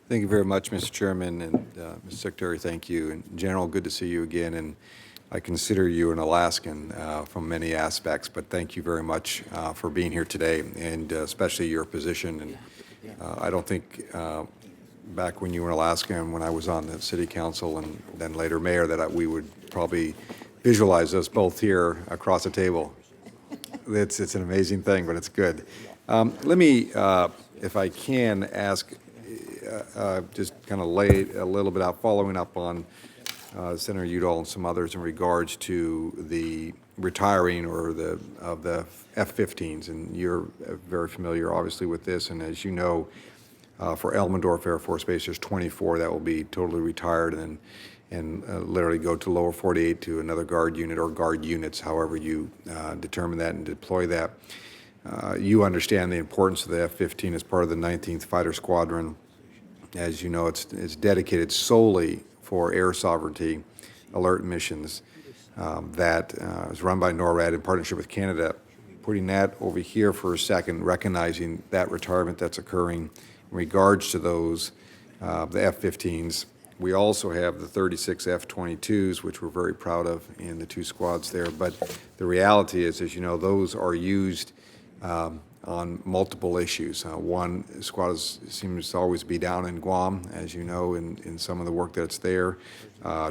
Thank you very much, Mr. Chairman, and Mr. Secretary, thank you. And General, good to see you again. And I consider you an Alaskan from many aspects, but thank you very much for being here today, and especially your position. And I don't think back when you were in Alaska and when I was on the city council and then later mayor that we would probably visualize us both here across the table. It's an amazing thing, but it's good. Let me, if I can, ask, just kind of lay a little bit out, following up on Senator Udall and some others in regards to the retiring of the F-15s, and you're very familiar, obviously, with this. And as you know, for Elmendorf Air Force Base, there's 24 that will be totally retired and literally go to lower 48 to another guard unit or guard units, however you determine that and deploy that. You understand the importance of the F-15 as part of the 19th Fighter Squadron. As you know, it's dedicated solely for air sovereignty alert missions that is run by NORAD in partnership with Canada. Putting that over here for a second, recognizing that retirement that's occurring in regards to those, the F-15s. We also have the 36 F-22s, which we're very proud of in the two squads there. But the reality is, as you know, those are used on multiple issues. One squad seems to always be down in Guam, as you know, in some of the work that's there,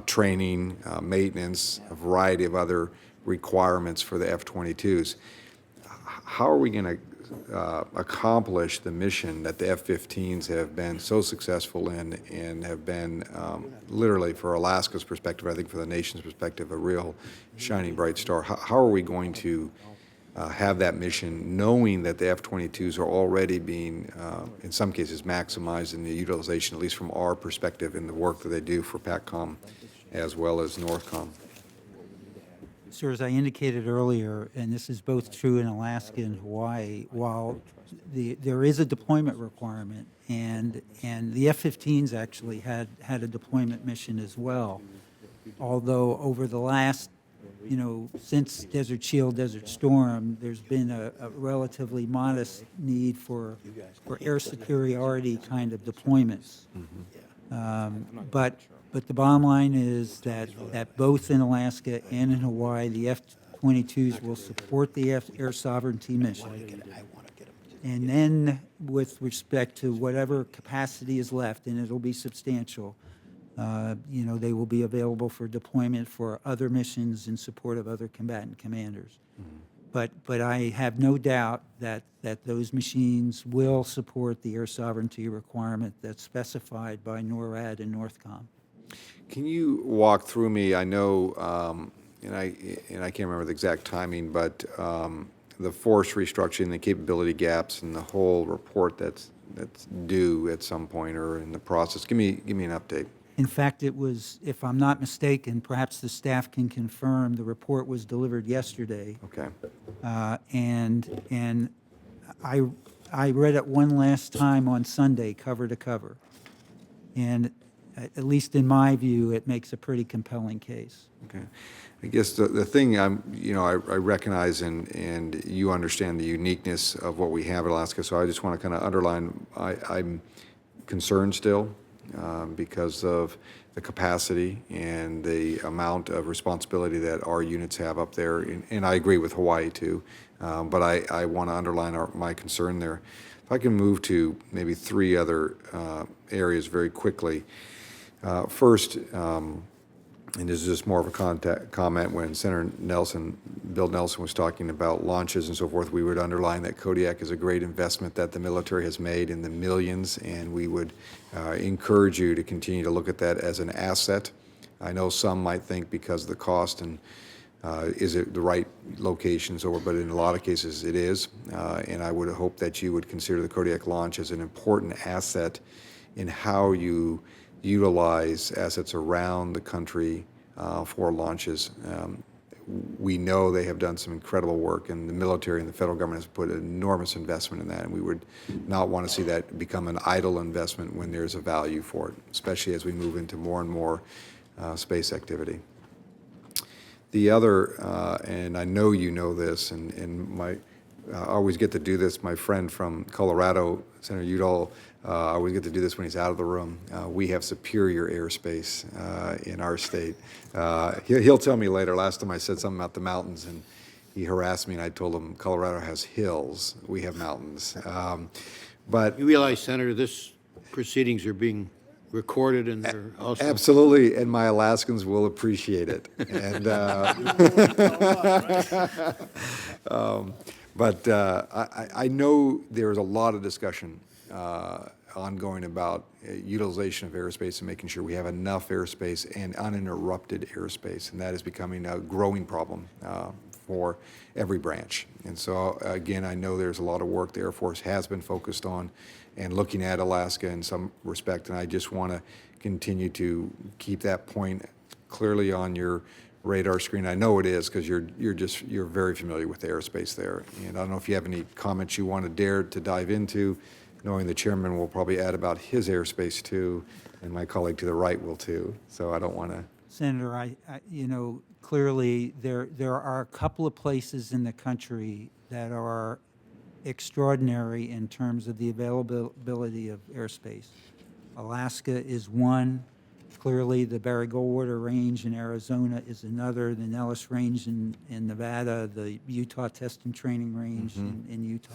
training, maintenance, a variety of other requirements for the F-22s. How are we going to accomplish the mission that the F-15s have been so successful in and have been literally, for Alaska's perspective, I think for the nation's perspective, a real shining bright star? How are we going to have that mission, knowing that the F-22s are already being, in some cases, maximized in the utilization, at least from our perspective, in the work that they do for PACCOM as well as NORTHCOM? Sir, as I indicated earlier, and this is both true in Alaska and Hawaii, while there is a deployment requirement, and the F-15s actually had a deployment mission as well, although over the last, since Desert Shield, Desert Storm, there's been a relatively modest need for air superiority kind of deployments. But the bottom line is that both in Alaska and in Hawaii, the F-22s will support the air sovereignty mission. And then with respect to whatever capacity is left, and it'll be substantial, they will be available for deployment for other missions in support of other combatant commanders. But I have no doubt that those machines will support the air sovereignty requirement that's specified by NORAD and NORTHCOM. Can you walk through me? I know, and I can't remember the exact timing, but the force restructuring, the capability gaps, and the whole report that's due at some point or in the process. Give me an update. In fact, it was, if I'm not mistaken, perhaps the staff can confirm, the report was delivered yesterday. Okay. And I read it one last time on Sunday, cover to cover. And at least in my view, it makes a pretty compelling case. Okay. I guess the thing I recognize and you understand the uniqueness of what we have in Alaska, so I just want to kind of underline, I'm concerned still because of the capacity and the amount of responsibility that our units have up there. And I agree with Hawaii too, but I want to underline my concern there. If I can move to maybe three other areas very quickly. First, and this is just more of a comment, when Senator Bill Nelson was talking about launches and so forth, we would underline that Kodiak is a great investment that the military has made in the millions, and we would encourage you to continue to look at that as an asset. I know some might think because of the cost and is it the right location, but in a lot of cases it is, and I would hope that you would consider the Kodiak launch as an important asset in how you utilize assets around the country for launches. We know they have done some incredible work, and the military and the federal government has put an enormous investment in that, and we would not want to see that become an idle investment when there's a value for it, especially as we move into more and more space activity. The other, and I know you know this, and I always get to do this, my friend from Colorado, Senator Udall, I always get to do this when he's out of the room. We have superior airspace in our state. He'll tell me later. Last time I said something about the mountains, and he harassed me, and I told him Colorado has hills. We have mountains. But You realize, Senator, this proceedings are being recorded and they're also. absolutely, and my Alaskans will appreciate it. And but I know there's a lot of discussion ongoing about utilization of airspace and making sure we have enough airspace and uninterrupted airspace, and that is becoming a growing problem for every branch. And so, again, I know there's a lot of work the Air Force has been focused on and looking at Alaska in some respect, and I just want to continue to keep that point clearly on your radar screen. I know it is, because you're very familiar with the airspace there. And I don't know if you have any comments you want to dare to dive into, knowing the chairman will probably add about his airspace too, and my colleague to the right will too. So I don't want to. Senator, clearly there are a couple of places in the country that are extraordinary in terms of the availability of airspace. Alaska is one. Clearly, the Barry Goldwater Range in Arizona is another. The Nellis Range in Nevada, the Utah Test and Training Range in Utah.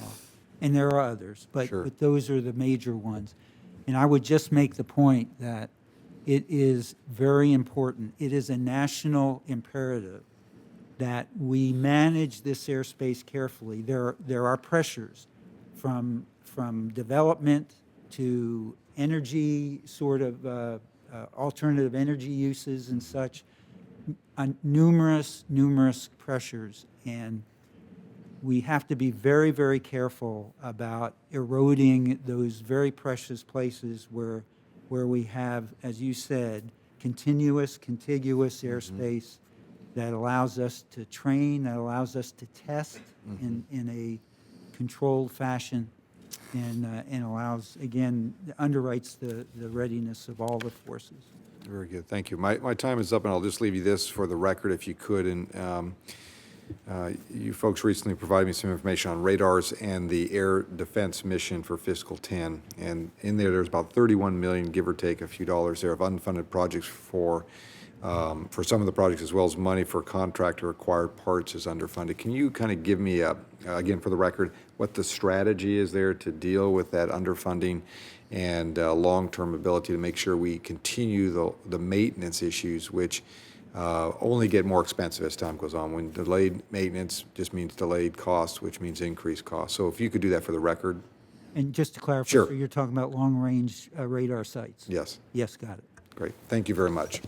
And there are others, but those are the major ones. And I would just make the point that it is very important. It is a national imperative that we manage this airspace carefully. There are pressures from development to energy, sort of alternative energy uses and such, numerous pressures. And we have to be very, very careful about eroding those very precious places where we have, as you said, contiguous airspace that allows us to train, that allows us to test in a controlled fashion, and allows, again, underwrites the readiness of all the forces. Very good, thank you. My time is up, and I'll just leave you this for the record, if you could. And you folks recently provided me some information on radars and the air defense mission for fiscal 10. And in there's about 31 million, give or take a few dollars there, of unfunded projects for some of the projects, as well as money for contractor acquired parts is underfunded. Can you kind of give me, again, for the record, what the strategy is there to deal with that underfunding and long-term ability to make sure we continue the maintenance issues, which only get more expensive as time goes on. When delayed maintenance just means delayed costs, which means increased costs. So if you could do that for the record. And just to clarify, Sure. so you're talking about long-range radar sites? Yes. Yes, got it. Great. Thank you very much.